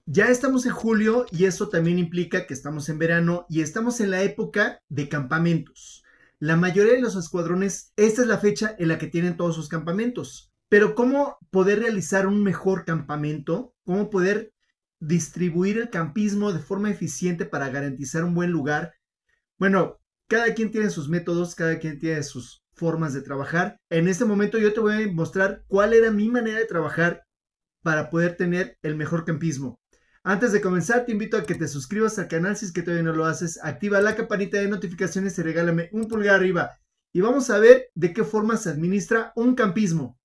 Ya estamos en julio y eso también implica que estamos en verano y estamos en la época de campamentos. La mayoría de los escuadrones, esta es la fecha en la que tienen todos sus campamentos. Pero ¿cómo poder realizar un mejor campamento? ¿Cómo poder distribuir el campismo de forma eficiente para garantizar un buen lugar? Bueno, cada quien tiene sus métodos, cada quien tiene sus formas de trabajar. En este momento yo te voy a mostrar cuál era mi manera de trabajar para poder tener el mejor campismo. Antes de comenzar, te invito a que te suscribas al canal si es que todavía no lo haces. Activa la campanita de notificaciones y regálame un pulgar arriba. Y vamos a ver de qué forma se administra un campismo.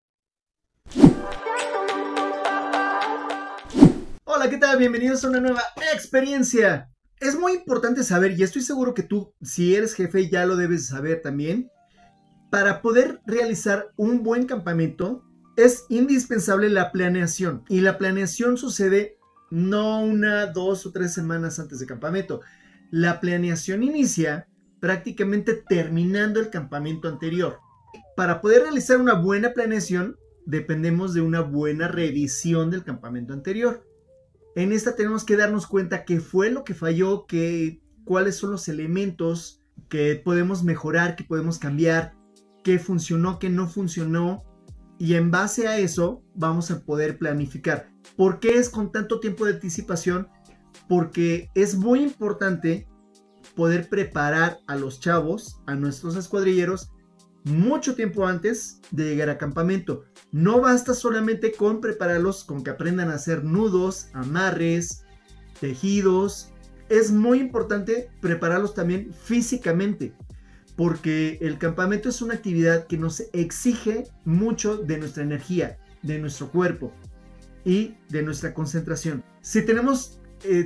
Hola, ¿qué tal? Bienvenidos a una nueva experiencia. Es muy importante saber, y estoy seguro que tú, si eres jefe, ya lo debes saber también. Para poder realizar un buen campamento, es indispensable la planeación. Y la planeación sucede no 1, 2 o 3 semanas antes del campamento. La planeación inicia prácticamente terminando el campamento anterior. Para poder realizar una buena planeación, dependemos de una buena revisión del campamento anterior. En esta tenemos que darnos cuenta qué fue lo que falló, cuáles son los elementos que podemos mejorar, que podemos cambiar, qué funcionó, qué no funcionó. Y en base a eso vamos a poder planificar. ¿Por qué es con tanto tiempo de anticipación? Porque es muy importante poder preparar a los chavos, a nuestros escuadrilleros, mucho tiempo antes de llegar a campamento. No basta solamente con prepararlos, con que aprendan a hacer nudos, amarres, tejidos. Es muy importante prepararlos también físicamente, porque el campamento es una actividad que nos exige mucho de nuestra energía, de nuestro cuerpo y de nuestra concentración. Si tenemos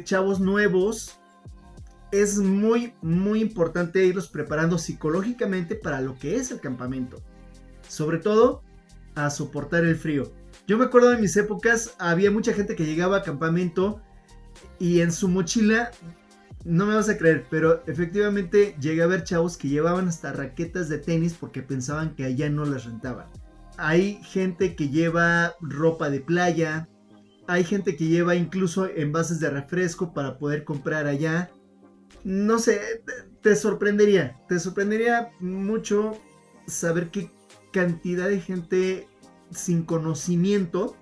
chavos nuevos, es muy importante irlos preparando psicológicamente para lo que es el campamento. Sobre todo, a soportar el frío. Yo me acuerdo de mis épocas, había mucha gente que llegaba a campamento y en su mochila, no me vas a creer, pero efectivamente llegué a ver chavos que llevaban hasta raquetas de tenis porque pensaban que allá no las rentaban. Hay gente que lleva ropa de playa, hay gente que lleva incluso envases de refresco para poder comprar allá. No sé, te sorprendería mucho saber qué cantidad de gente sin conocimiento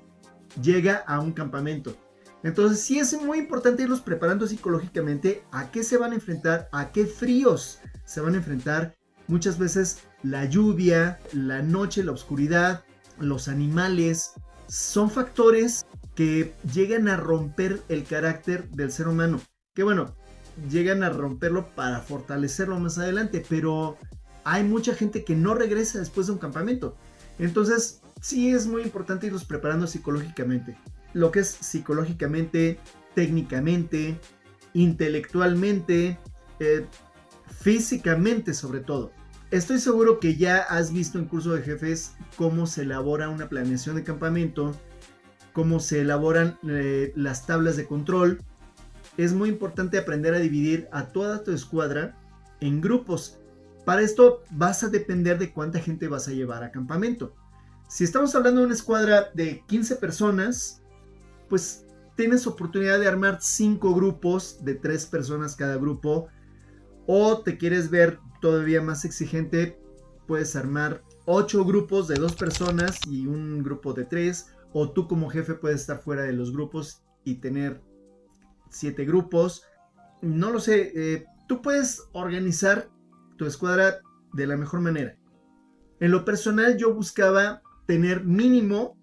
llega a un campamento. Entonces sí es muy importante irlos preparando psicológicamente a qué se van a enfrentar, a qué fríos se van a enfrentar. Muchas veces la lluvia, la noche, la oscuridad, los animales, son factores que llegan a romper el carácter del ser humano. Que bueno, llegan a romperlo para fortalecerlo más adelante, pero hay mucha gente que no regresa después de un campamento. Entonces sí es muy importante irlos preparando psicológicamente. Lo que es psicológicamente, técnicamente, intelectualmente, físicamente sobre todo. Estoy seguro que ya has visto en curso de jefes cómo se elabora una planeación de campamento, cómo se elaboran las tablas de control. Es muy importante aprender a dividir a toda tu escuadra en grupos. Para esto vas a depender de cuánta gente vas a llevar a campamento. Si estamos hablando de una escuadra de 15 personas, pues tienes oportunidad de armar 5 grupos de 3 personas cada grupo. O te quieres ver todavía más exigente, puedes armar 8 grupos de 2 personas y un grupo de 3. O tú como jefe puedes estar fuera de los grupos y tener 7 grupos. No lo sé, tú puedes organizar tu escuadra de la mejor manera. En lo personal yo buscaba tener mínimo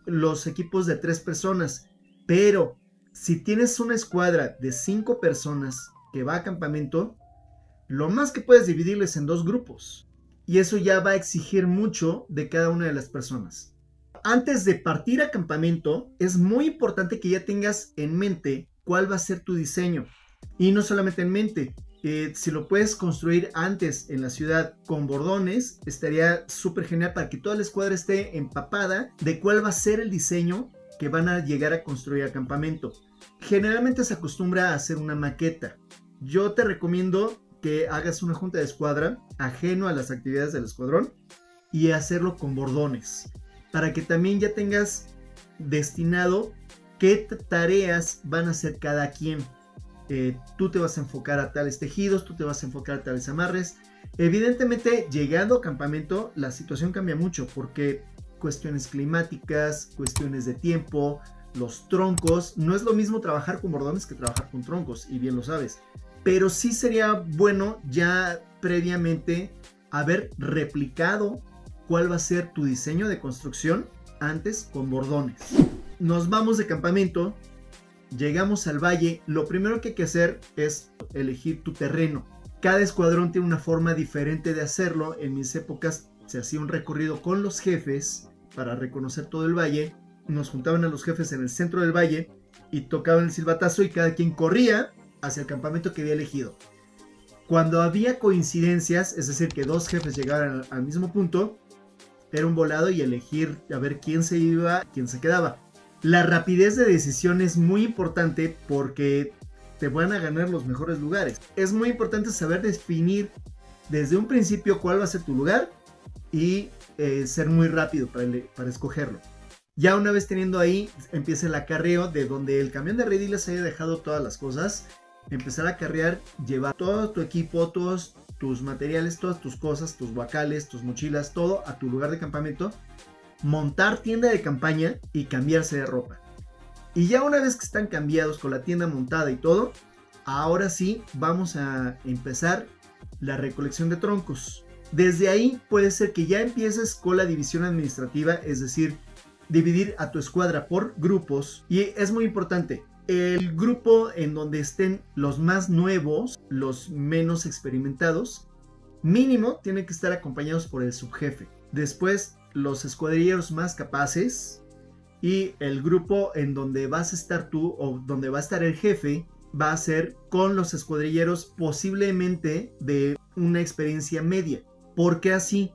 los equipos de 3 personas, pero si tienes una escuadra de 5 personas que va a campamento, lo más que puedes dividirles en 2 grupos, y eso ya va a exigir mucho de cada una de las personas. Antes de partir a campamento, es muy importante que ya tengas en mente cuál va a ser tu diseño, y no solamente en mente. Si lo puedes construir antes en la ciudad con bordones, estaría súper genial para que toda la escuadra esté empapada de cuál va a ser el diseño que van a llegar a construir al campamento. Generalmente se acostumbra a hacer una maqueta. Yo te recomiendo que hagas una junta de escuadra ajeno a las actividades del escuadrón y hacerlo con bordones, para que también ya tengas destinado qué tareas van a hacer cada quien. Tú te vas a enfocar a tales tejidos, tú te vas a enfocar a tales amarres. Evidentemente, llegando a campamento, la situación cambia mucho porque cuestiones climáticas, cuestiones de tiempo, los troncos, no es lo mismo trabajar con bordones que trabajar con troncos, y bien lo sabes. Pero sí sería bueno ya previamente haber replicado cuál va a ser tu diseño de construcción antes con bordones. Nos vamos de campamento, llegamos al valle, lo primero que hay que hacer es elegir tu terreno. Cada escuadrón tiene una forma diferente de hacerlo. En mis épocas se hacía un recorrido con los jefes para reconocer todo el valle. Nos juntaban a los jefes en el centro del valle y tocaban el silbatazo y cada quien corría hacia el campamento que había elegido. Cuando había coincidencias, es decir, que dos jefes llegaran al mismo punto, era un volado y elegir a ver quién se iba, quién se quedaba. La rapidez de decisión es muy importante porque te van a ganar los mejores lugares. Es muy importante saber definir desde un principio cuál va a ser tu lugar y ser muy rápido para escogerlo. Ya una vez teniendo ahí, empieza el acarreo de donde el camión de rediles haya dejado todas las cosas. Empezar a acarrear, llevar todo tu equipo, todos tus materiales, todas tus cosas, tus guacales, tus mochilas, todo a tu lugar de campamento. Montar tienda de campaña y cambiarse de ropa. Y ya una vez que están cambiados con la tienda montada y todo, ahora sí vamos a empezar la recolección de troncos. Desde ahí puede ser que ya empieces con la división administrativa, es decir, dividir a tu escuadra por grupos. Y es muy importante, el grupo en donde estén los más nuevos, los menos experimentados, mínimo tienen que estar acompañados por el subjefe. Después los escuadrilleros más capaces y el grupo en donde vas a estar tú o donde va a estar el jefe va a ser con los escuadrilleros posiblemente de una experiencia media. ¿Por qué así?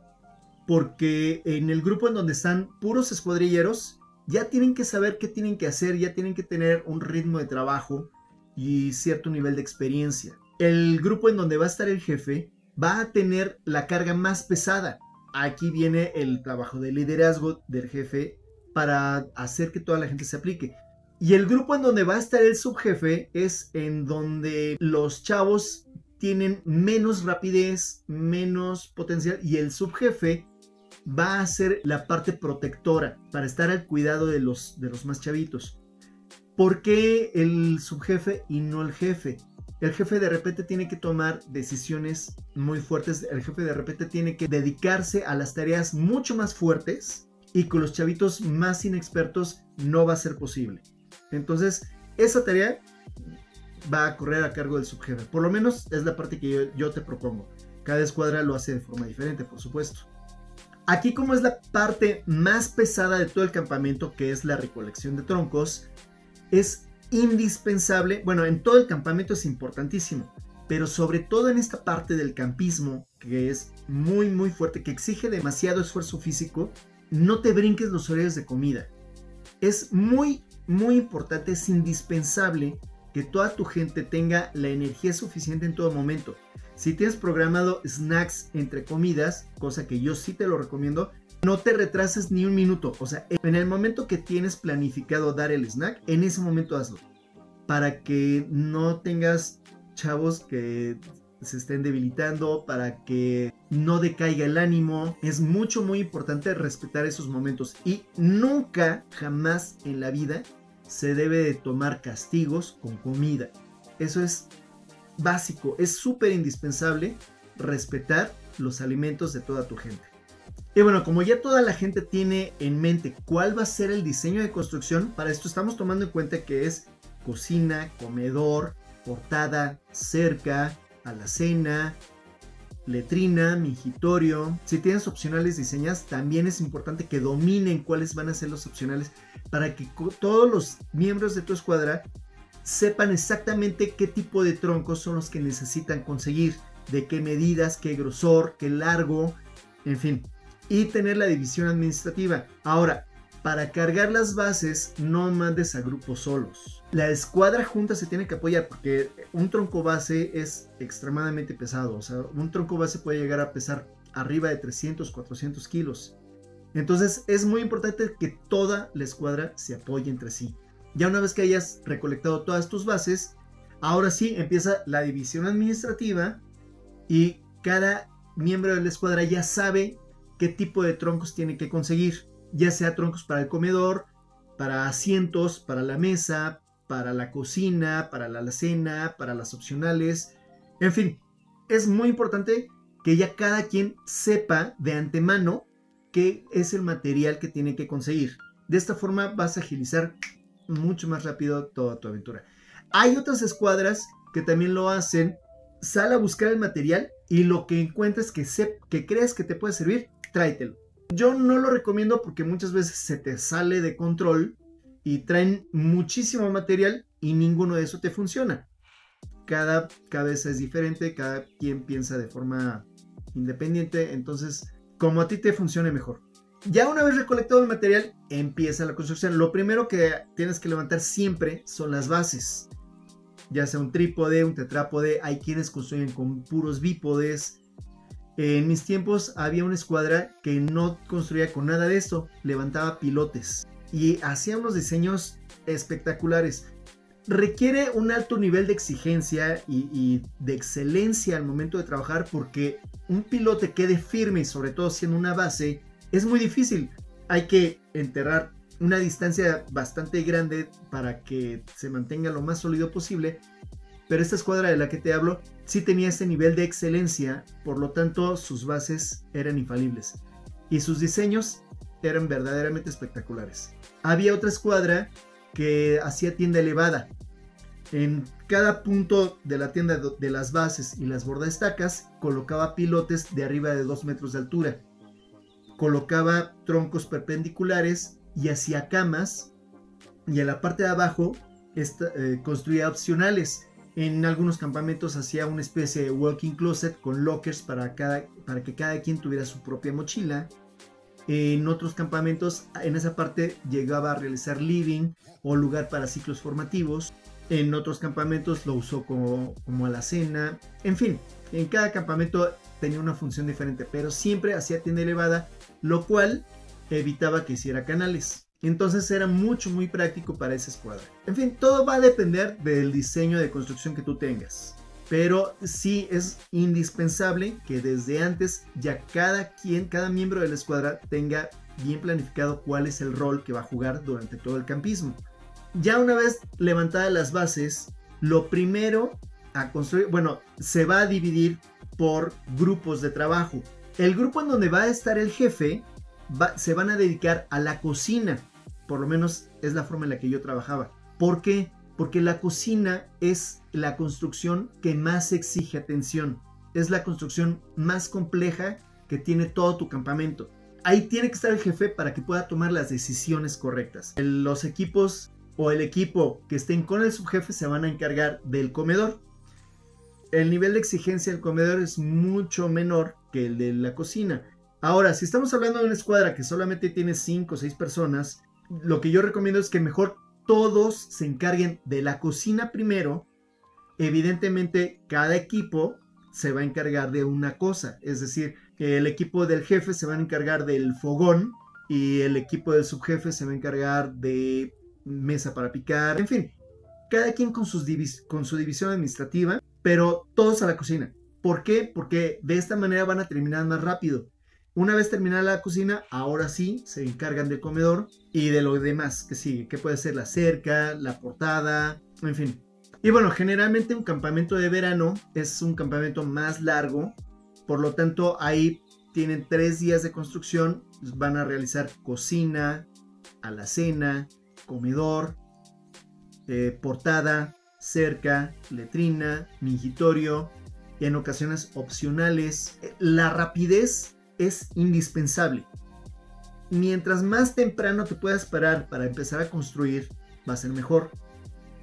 Porque en el grupo en donde están puros escuadrilleros ya tienen que saber qué tienen que hacer, ya tienen que tener un ritmo de trabajo y cierto nivel de experiencia. El grupo en donde va a estar el jefe va a tener la carga más pesada. Aquí viene el trabajo de liderazgo del jefe para hacer que toda la gente se aplique. Y el grupo en donde va a estar el subjefe es en donde los chavos tienen menos rapidez, menos potencial, y el subjefe va a ser la parte protectora para estar al cuidado de los más chavitos. ¿Por qué el subjefe y no el jefe? El jefe de repente tiene que tomar decisiones muy fuertes, el jefe de repente tiene que dedicarse a las tareas mucho más fuertes y con los chavitos más inexpertos no va a ser posible. Entonces, esa tarea va a correr a cargo del subjefe. Por lo menos es la parte que yo te propongo. Cada escuadra lo hace de forma diferente, por supuesto. Aquí, como es la parte más pesada de todo el campamento, que es la recolección de troncos, es indispensable, bueno, en todo el campamento es importantísimo, pero sobre todo en esta parte del campismo, que es muy muy fuerte, que exige demasiado esfuerzo físico, no te brinques los horarios de comida. Es muy muy importante, es indispensable que toda tu gente tenga la energía suficiente en todo momento. Si tienes programado snacks entre comidas, cosa que yo sí te lo recomiendo, no te retrases ni un minuto. O sea, en el momento que tienes planificado dar el snack, en ese momento hazlo. Para que no tengas chavos que se estén debilitando, para que no decaiga el ánimo. Es muy importante respetar esos momentos. Y nunca, jamás en la vida se debe de tomar castigos con comida. Eso es básico, es súper indispensable respetar los alimentos de toda tu gente. Y bueno, como ya toda la gente tiene en mente cuál va a ser el diseño de construcción, para esto estamos tomando en cuenta que es cocina, comedor, portada, cerca, alacena, letrina, mingitorio. Si tienes opcionales diseñadas, también es importante que dominen cuáles van a ser los opcionales para que todos los miembros de tu escuadra sepan exactamente qué tipo de troncos son los que necesitan conseguir, de qué medidas, qué grosor, qué largo, en fin, y tener la división administrativa. Ahora, para cargar las bases, no mandes a grupos solos. La escuadra junta se tiene que apoyar porque un tronco base es extremadamente pesado. O sea, un tronco base puede llegar a pesar arriba de 300, 400 kilos. Entonces es muy importante que toda la escuadra se apoye entre sí. Ya una vez que hayas recolectado todas tus bases, ahora sí empieza la división administrativa y cada miembro de la escuadra ya sabe qué tipo de troncos tiene que conseguir, ya sea troncos para el comedor, para asientos, para la mesa, para la cocina, para la alacena, para las opcionales, en fin, es muy importante que ya cada quien sepa de antemano qué es el material que tiene que conseguir. De esta forma vas a agilizar mucho más rápido toda tu aventura. Hay otras escuadras que también lo hacen. Sal a buscar el material y lo que encuentres que crees que te puede servir, tráetelo. Yo no lo recomiendo porque muchas veces se te sale de control y traen muchísimo material y ninguno de eso te funciona. Cada cabeza es diferente, cada quien piensa de forma independiente, entonces como a ti te funcione mejor. Ya una vez recolectado el material, empieza la construcción. Lo primero que tienes que levantar siempre son las bases. Ya sea un trípode, un tetrápode, hay quienes construyen con puros bípodes. En mis tiempos había una escuadra que no construía con nada de esto, levantaba pilotes y hacía unos diseños espectaculares. Requiere un alto nivel de exigencia y de excelencia al momento de trabajar porque un pilote quede firme y sobre todo siendo una base es muy difícil. Hay que enterrar una distancia bastante grande para que se mantenga lo más sólido posible, pero esta escuadra de la que te hablo sí tenía este nivel de excelencia, por lo tanto sus bases eran infalibles y sus diseños eran verdaderamente espectaculares. Había otra escuadra que hacía tienda elevada. En cada punto de la tienda de las bases y las bordaestacas colocaba pilotes de arriba de 2 metros de altura. Colocaba troncos perpendiculares y hacía camas, y en la parte de abajo construía opcionales. En algunos campamentos hacía una especie de walk-in closet con lockers para que cada quien tuviera su propia mochila. En otros campamentos, en esa parte llegaba a realizar living o lugar para ciclos formativos. En otros campamentos lo usó como alacena. En fin, en cada campamento tenía una función diferente, pero siempre hacía tienda elevada, lo cual evitaba que hiciera canales. Entonces era muy práctico para esa escuadra. En fin, todo va a depender del diseño de construcción que tú tengas. Pero sí es indispensable que desde antes ya cada miembro de la escuadra tenga bien planificado cuál es el rol que va a jugar durante todo el campismo. Ya una vez levantadas las bases, lo primero a construir, se va a dividir por grupos de trabajo. El grupo en donde va a estar el jefe se van a dedicar a la cocina. Por lo menos es la forma en la que yo trabajaba. ¿Por qué? Porque la cocina es la construcción que más exige atención. Es la construcción más compleja que tiene todo tu campamento. Ahí tiene que estar el jefe para que pueda tomar las decisiones correctas. Los equipos o el equipo que estén con el subjefe se van a encargar del comedor. El nivel de exigencia del comedor es mucho menor que el de la cocina. Ahora, si estamos hablando de una escuadra que solamente tiene 5 o 6 personas, lo que yo recomiendo es que mejor todos se encarguen de la cocina primero. Evidentemente, cada equipo se va a encargar de una cosa. Es decir, el equipo del jefe se va a encargar del fogón y el equipo del subjefe se va a encargar de mesa para picar. En fin, cada quien con su división administrativa, pero todos a la cocina. ¿Por qué? Porque de esta manera van a terminar más rápido. Una vez terminada la cocina, ahora sí se encargan del comedor y de lo demás que sigue, que puede ser la cerca, la portada, en fin. Y bueno, generalmente un campamento de verano es un campamento más largo, por lo tanto ahí tienen 3 días de construcción, van a realizar cocina, alacena, comedor, portada, cerca, letrina, mingitorio y en ocasiones opcionales. La rapidez es indispensable. Mientras más temprano te puedas parar para empezar a construir, va a ser mejor.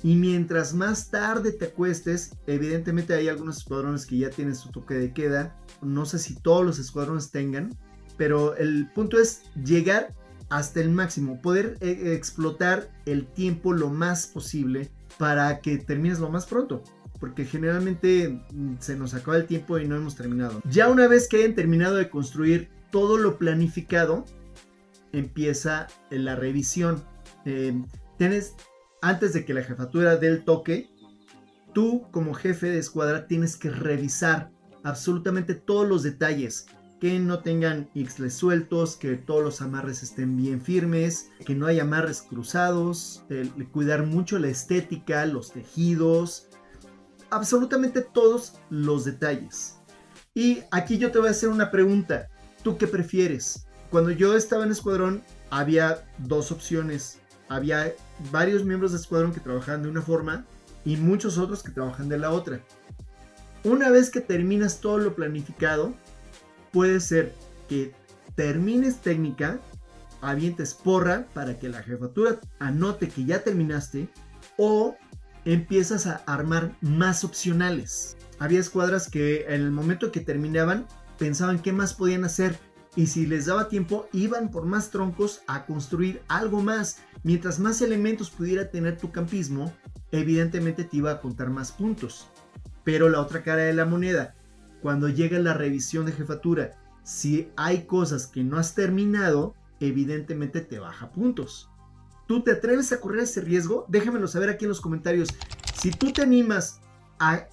Y mientras más tarde te acuestes, evidentemente hay algunos escuadrones que ya tienen su toque de queda. No sé si todos los escuadrones tengan, pero el punto es llegar hasta el máximo, poder explotar el tiempo lo más posible para que termines lo más pronto, porque generalmente se nos acaba el tiempo y no hemos terminado. Ya una vez que hayan terminado de construir todo lo planificado, empieza la revisión. antes de que la jefatura dé el toque, tú como jefe de escuadra tienes que revisar absolutamente todos los detalles, que no tengan ixles sueltos, que todos los amarres estén bien firmes, que no haya amarres cruzados, cuidar mucho la estética, los tejidos, absolutamente todos los detalles. Y aquí yo te voy a hacer una pregunta. ¿Tú qué prefieres? Cuando yo estaba en escuadrón había dos opciones. Había varios miembros de escuadrón que trabajaban de una forma y muchos otros que trabajan de la otra. Una vez que terminas todo lo planificado, puede ser que termines técnica, avientes porra para que la jefatura anote que ya terminaste, o empiezas a armar más opcionales. Había escuadras que en el momento que terminaban pensaban qué más podían hacer, y si les daba tiempo iban por más troncos a construir algo más. Mientras más elementos pudiera tener tu campismo, evidentemente te iba a contar más puntos. Pero la otra cara de la moneda, cuando llega la revisión de jefatura, si hay cosas que no has terminado, evidentemente te baja puntos. ¿Tú te atreves a correr ese riesgo? Déjamelo saber aquí en los comentarios. Si tú te animas a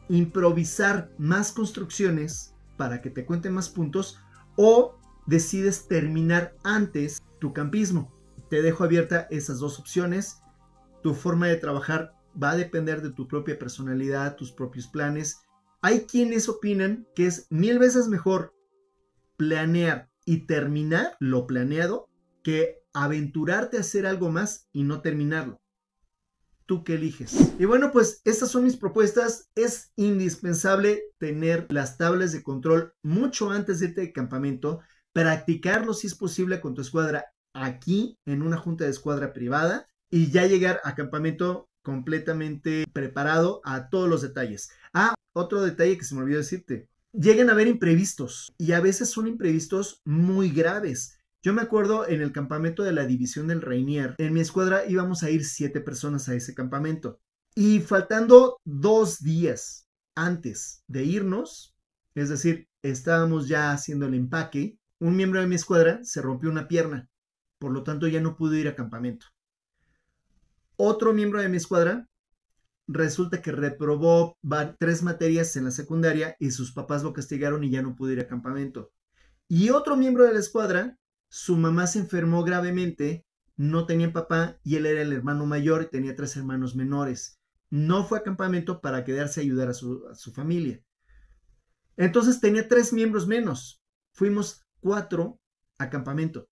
improvisar más construcciones para que te cuenten más puntos, o decides terminar antes tu campismo. Te dejo abierta esas dos opciones. Tu forma de trabajar va a depender de tu propia personalidad, tus propios planes. Hay quienes opinan que es 1000 veces mejor planear y terminar lo planeado que aventurarte a hacer algo más y no terminarlo. ¿Tú qué eliges? Y bueno, pues estas son mis propuestas. Es indispensable tener las tablas de control mucho antes de irte de campamento, practicarlo si es posible con tu escuadra aquí en una junta de escuadra privada y ya llegar a campamento completamente preparado a todos los detalles. Otro detalle que se me olvidó decirte. Llegan a haber imprevistos y a veces son imprevistos muy graves. Yo me acuerdo en el campamento de la división del Rainier, en mi escuadra íbamos a ir 7 personas a ese campamento. Y faltando 2 días antes de irnos, es decir, estábamos ya haciendo el empaque, un miembro de mi escuadra se rompió una pierna. Por lo tanto, ya no pudo ir a campamento. Otro miembro de mi escuadra resulta que reprobó 3 materias en la secundaria y sus papás lo castigaron y ya no pudo ir a campamento. Y otro miembro de la escuadra, su mamá se enfermó gravemente, no tenía papá y él era el hermano mayor y tenía 3 hermanos menores. No fue a campamento para quedarse a ayudar a su familia. Entonces tenía 3 miembros menos. Fuimos 4 a campamento.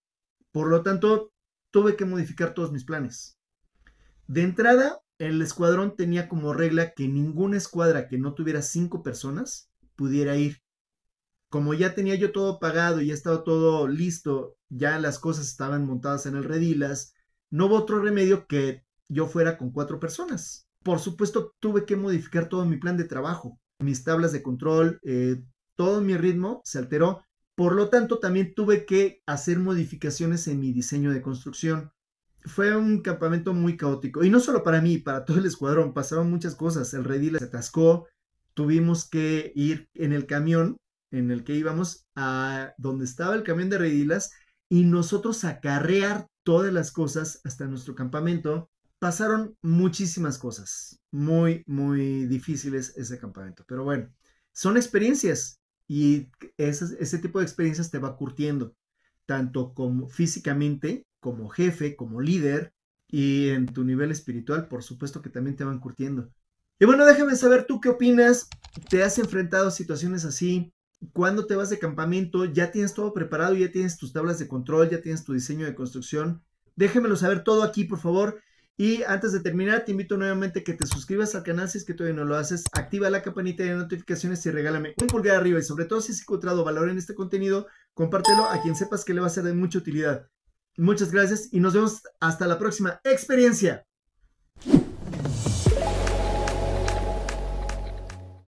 Por lo tanto, tuve que modificar todos mis planes. De entrada, el escuadrón tenía como regla que ninguna escuadra que no tuviera 5 personas pudiera ir. Como ya tenía yo todo pagado y ya estaba todo listo, ya las cosas estaban montadas en el redilas, no hubo otro remedio que yo fuera con 4 personas. Por supuesto, tuve que modificar todo mi plan de trabajo, mis tablas de control, todo mi ritmo se alteró. Por lo tanto, también tuve que hacer modificaciones en mi diseño de construcción. Fue un campamento muy caótico, y no solo para mí, para todo el escuadrón, pasaron muchas cosas. El redil se atascó, tuvimos que ir en el camión en el que íbamos a donde estaba el camión de redilas y nosotros acarrear todas las cosas hasta nuestro campamento. Pasaron muchísimas cosas, muy, muy difíciles ese campamento, pero bueno, son experiencias y ese tipo de experiencias te va curtiendo, tanto como físicamente, como jefe, como líder, y en tu nivel espiritual, por supuesto que también te van curtiendo. Y bueno, déjame saber tú qué opinas. ¿Te has enfrentado a situaciones así? ¿Cuándo te vas de campamento? ¿Ya tienes todo preparado? ¿Ya tienes tus tablas de control? ¿Ya tienes tu diseño de construcción? Déjamelo saber todo aquí, por favor. Y antes de terminar, te invito nuevamente a que te suscribas al canal si es que todavía no lo haces. Activa la campanita de notificaciones y regálame un pulgar arriba. Y sobre todo, si has encontrado valor en este contenido, compártelo a quien sepas que le va a ser de mucha utilidad. Muchas gracias y nos vemos hasta la próxima experiencia.